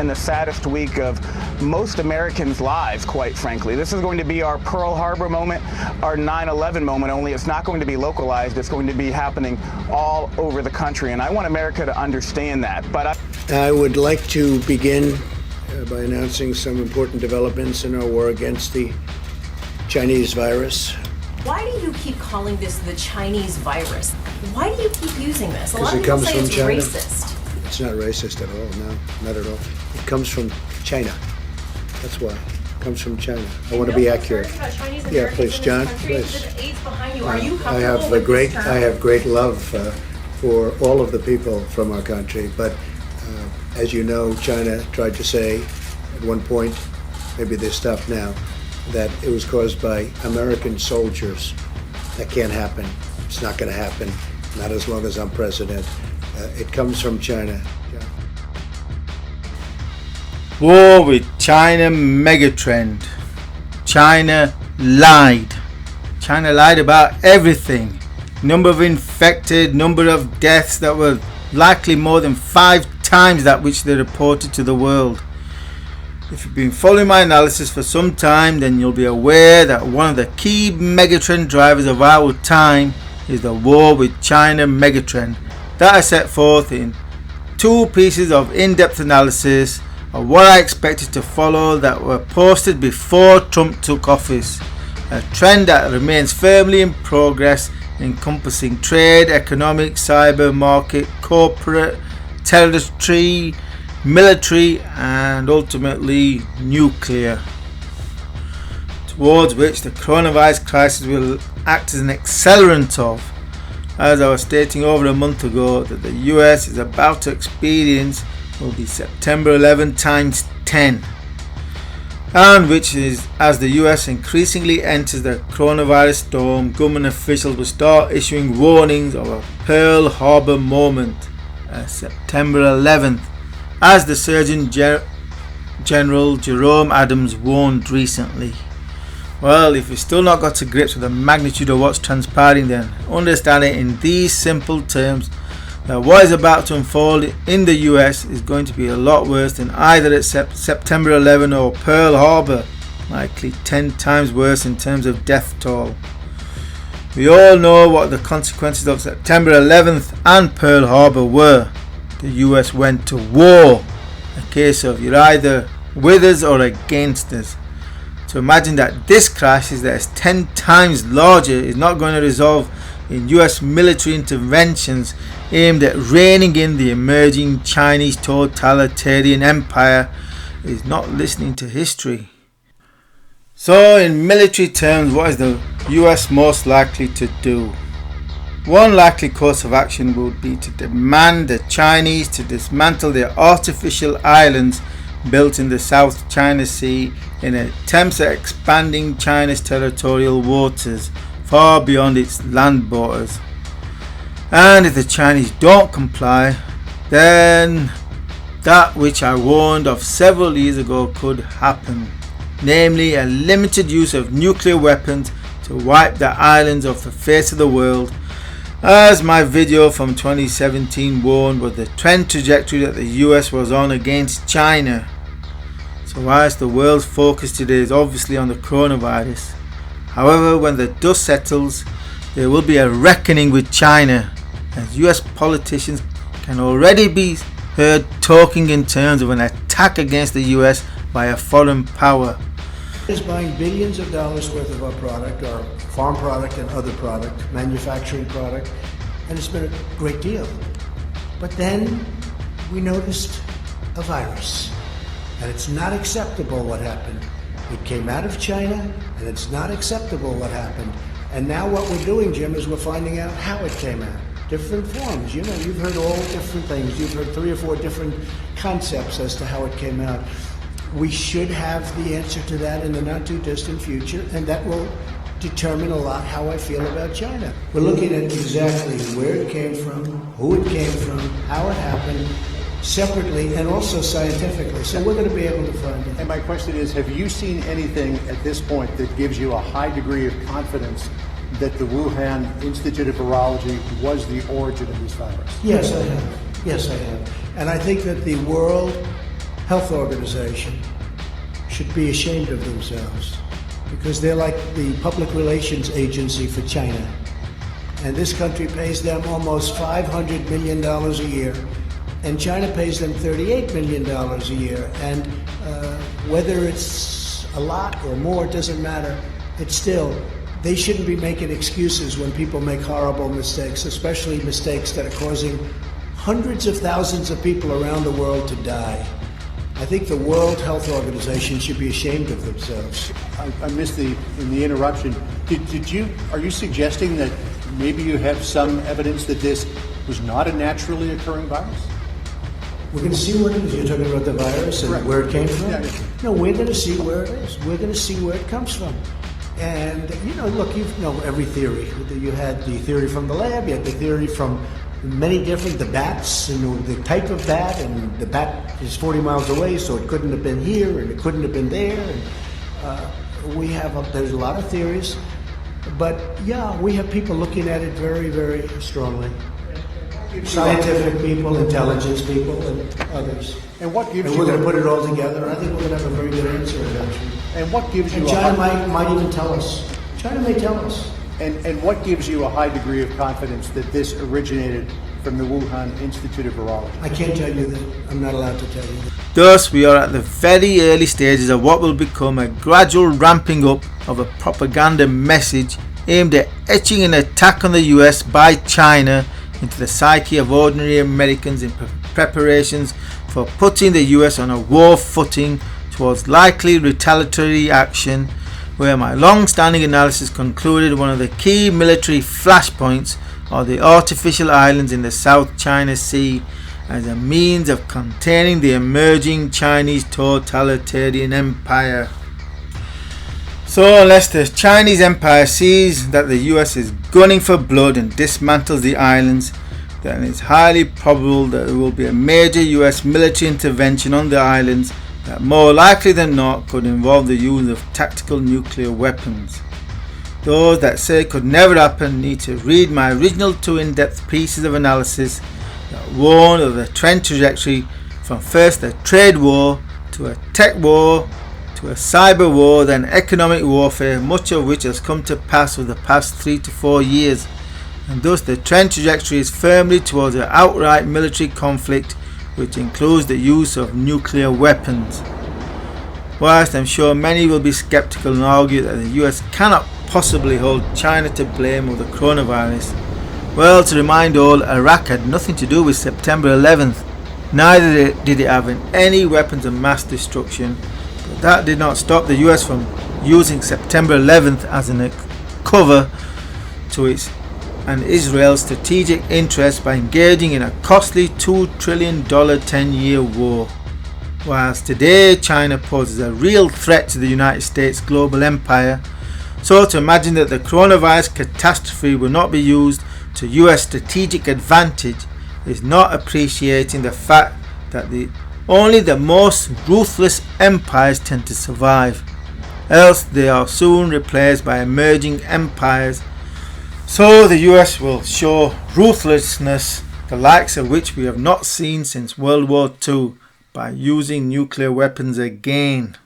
and the saddest week of most Americans' lives, quite frankly. This is going to be our Pearl Harbor moment, our 9/11 moment, only it's not going to be localized. It's going to be happening all over the country, and I want America to understand that. But I would like to begin by announcing some important developments in our war against the Chinese virus. Why do you keep calling this the Chinese virus? Why do you keep using this? A lot Because of it people comes say from it's China. racist. It's not racist at all, no, not at all. It comes from China. That's why. It comes from China. I want to be accurate. Yeah, please, John, please. I have great love for all of the people from our country, but as you know, China tried to say at one point, maybe they stopped now, that it was caused by American soldiers. That can't happen. It's not going to happen, not as long as I'm president. It comes from China. War with China megatrend. China lied. China lied about everything. Number of infected, number of deaths that were likely more than 5 times that which they reported to the world. If you've been following my analysis for some time, then you'll be aware that one of the key megatrend drivers of our time is the war with China megatrend that I set forth in 2 pieces of in-depth analysis of what I expected to follow that were posted before Trump took office. A trend that remains firmly in progress, encompassing trade, economic, cyber, market, corporate, territory, military and ultimately nuclear, towards which the coronavirus crisis will act as an accelerant of, as I was stating over a month ago, that the US is about to experience will be September 11 times 10, and which is, as the US increasingly enters the coronavirus storm, government officials will start issuing warnings of a Pearl Harbor moment, September 11th, as the Surgeon General Jerome Adams warned recently. Well, if you've still not got to grips with the magnitude of what's transpiring, then understand it in these simple terms, that what is about to unfold in the US is going to be a lot worse than either at September 11 or Pearl Harbor, likely 10 times worse in terms of death toll. We all know what the consequences of September 11th and Pearl Harbor were. The US went to war. A case of you're either with us or against us. To imagine that this crisis that is 10 times larger is not going to resolve in US military interventions aimed at reining in the emerging Chinese totalitarian empire is not listening to history. So in military terms, what is the US most likely to do? One likely course of action would be to demand the Chinese to dismantle their artificial islands built in the South China Sea in attempts at expanding China's territorial waters far beyond its land borders. And if the Chinese don't comply, then that which I warned of several years ago could happen, namely a limited use of nuclear weapons to wipe the islands off the face of the world, as my video from 2017 warned was the trend trajectory that the US was on against China. So whilst the world's focus today is obviously on the coronavirus, however, when the dust settles, there will be a reckoning with China, as US politicians can already be heard talking in terms of an attack against the US by a foreign power. Is buying billions of dollars worth of our product, our farm product and other product, manufacturing product, and it's been a great deal. But then we noticed a virus, and it's not acceptable what happened. It came out of China, and it's not acceptable what happened. And now what we're doing, Jim, is we're finding out how it came out. Different forms. You know, you've heard all different things. You've heard 3 or 4 different concepts as to how it came out. We should have the answer to that in the not too distant future, and that will determine a lot how I feel about China. We're looking at exactly where it came from, who it came from, how it happened, separately and also scientifically. So we're going to be able to find it. And my question is, have you seen anything at this point that gives you a high degree of confidence that the Wuhan Institute of Virology was the origin of this virus? Yes, I have. Yes, I have. And I think that the world Health Organization should be ashamed of themselves because they're like the public relations agency for China. And this country pays them almost $500 million a year, and China pays them $38 million a year. And whether it's a lot or more, it doesn't matter. It's still, they shouldn't be making excuses when people make horrible mistakes, especially mistakes that are causing hundreds of thousands of people around the world to die. I think the World Health Organization should be ashamed of themselves. I missed in the interruption. Are you suggesting that maybe you have some evidence that this was not a naturally occurring virus? We're going to see what it is. You're talking about the virus and Correct. where it came from? Yeah. No, we're going to see where it is. We're going to see where it comes from. And, look, you know every theory. You had the theory from the lab, you had the theory from many different, the bats, the type of bat, and the bat is 40 miles away, so it couldn't have been here, and it couldn't have been there. And there's a lot of theories. But, yeah, we have people looking at it very, very strongly. Scientific people, intelligence people, and others. And what gives and we're going to put it all together, and I think we're going to have a very good answer eventually. And what gives you And China might even tell us. China may tell us. And what gives you a high degree of confidence that this originated from the Wuhan Institute of Virology? I can't tell you that. I'm not allowed to tell you that. Thus, we are at the very early stages of what will become a gradual ramping up of a propaganda message aimed at etching an attack on the US by China into the psyche of ordinary Americans in preparations for putting the US on a war footing towards likely retaliatory action, where my long-standing analysis concluded one of the key military flashpoints are the artificial islands in the South China Sea as a means of containing the emerging Chinese totalitarian empire. So unless the Chinese empire sees that the US is gunning for blood and dismantles the islands, then it's highly probable that there will be a major US military intervention on the islands that more likely than not could involve the use of tactical nuclear weapons. Those that say it could never happen need to read my original two in-depth pieces of analysis that warn of the trend trajectory from first a trade war to a tech war to a cyber war, then economic warfare, much of which has come to pass over the past 3 to 4 years, and thus the trend trajectory is firmly towards an outright military conflict which includes the use of nuclear weapons. Whilst I'm sure many will be skeptical and argue that the US cannot possibly hold China to blame for the coronavirus, well, to remind all, Iraq had nothing to do with September 11th, neither did it have any weapons of mass destruction, but that did not stop the US from using September 11th as a cover to its and Israel's strategic interests by engaging in a costly $2 trillion 10-year war. Whilst today China poses a real threat to the United States global empire, so to imagine that the coronavirus catastrophe will not be used to US strategic advantage is not appreciating the fact that only the most ruthless empires tend to survive, else they are soon replaced by emerging empires. So the US will show ruthlessness, the likes of which we have not seen since World War II, by using nuclear weapons again.